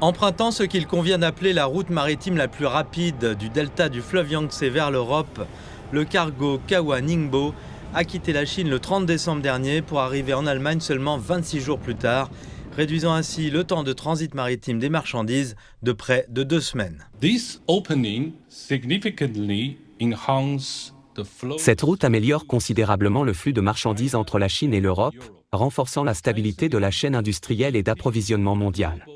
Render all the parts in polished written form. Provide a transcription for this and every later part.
Empruntant ce qu'il convient d'appeler la route maritime la plus rapide du delta du fleuve Yangtze vers l'Europe, le cargo Kawa Ningbo a quitté la Chine le 30 décembre dernier pour arriver en Allemagne seulement 26 jours plus tard, réduisant ainsi le temps de transit maritime des marchandises de près de 2 semaines. Cette route améliore considérablement le flux de marchandises entre la Chine et l'Europe, renforçant la stabilité de la chaîne industrielle et d'approvisionnement mondiale.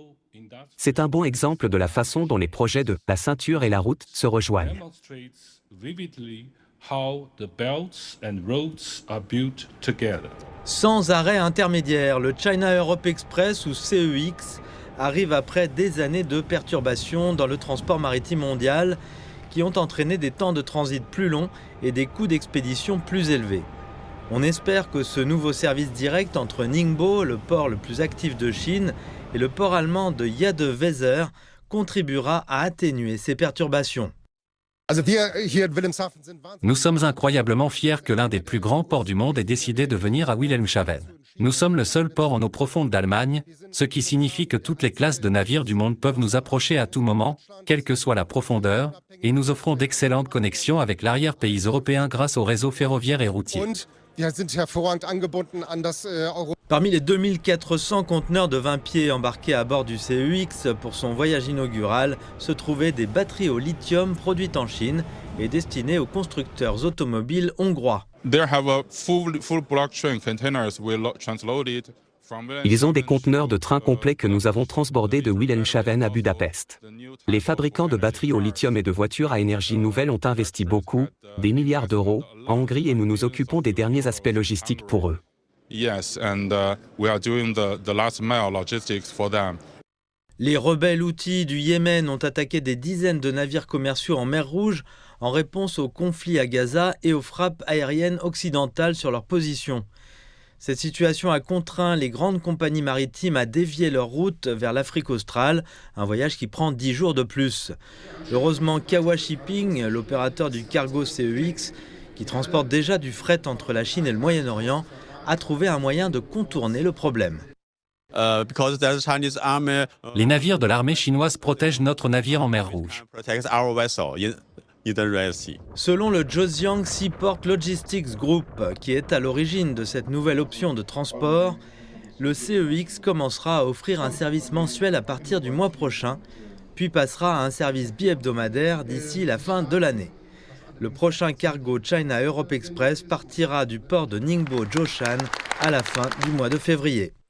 C'est un bon exemple de la façon dont les projets de la ceinture et la route se rejoignent. Sans arrêt intermédiaire, le China Europe Express ou CEX arrive après des années de perturbations dans le transport maritime mondial qui ont entraîné des temps de transit plus longs et des coûts d'expédition plus élevés. On espère que ce nouveau service direct entre Ningbo, le port le plus actif de Chine, et le port allemand de Jade-Weser contribuera à atténuer ces perturbations. Nous sommes incroyablement fiers que l'un des plus grands ports du monde ait décidé de venir à Wilhelmshaven. Nous sommes le seul port en eau profonde d'Allemagne, ce qui signifie que toutes les classes de navires du monde peuvent nous approcher à tout moment, quelle que soit la profondeur, et nous offrons d'excellentes connexions avec l'arrière-pays européen grâce au réseau ferroviaire et routier. Parmi les 2400 conteneurs de 20 pieds embarqués à bord du CEX pour son voyage inaugural se trouvaient des batteries au lithium produites en Chine et destinées aux constructeurs automobiles hongrois. Ils ont des conteneurs de train complets que nous avons transbordés de Wilhelmshaven à Budapest. Les fabricants de batteries au lithium et de voitures à énergie nouvelle ont investi beaucoup, des milliards d'euros, en Hongrie et nous nous occupons des derniers aspects logistiques pour eux. Les rebelles houthis du Yémen ont attaqué des dizaines de navires commerciaux en mer Rouge en réponse au conflit à Gaza et aux frappes aériennes occidentales sur leurs positions. Cette situation a contraint les grandes compagnies maritimes à dévier leur route vers l'Afrique australe, un voyage qui prend 10 jours de plus. Heureusement, Kawa Shipping, l'opérateur du cargo CEX, qui transporte déjà du fret entre la Chine et le Moyen-Orient, a trouvé un moyen de contourner le problème. Les navires de l'armée chinoise protègent notre navire en mer Rouge. Selon le Zhejiang Seaport Logistics Group, qui est à l'origine de cette nouvelle option de transport, le CEX commencera à offrir un service mensuel à partir du mois prochain, puis passera à un service bi-hebdomadaire d'ici la fin de l'année. Le prochain cargo China Europe Express partira du port de Ningbo Zhoushan à la fin du mois de février.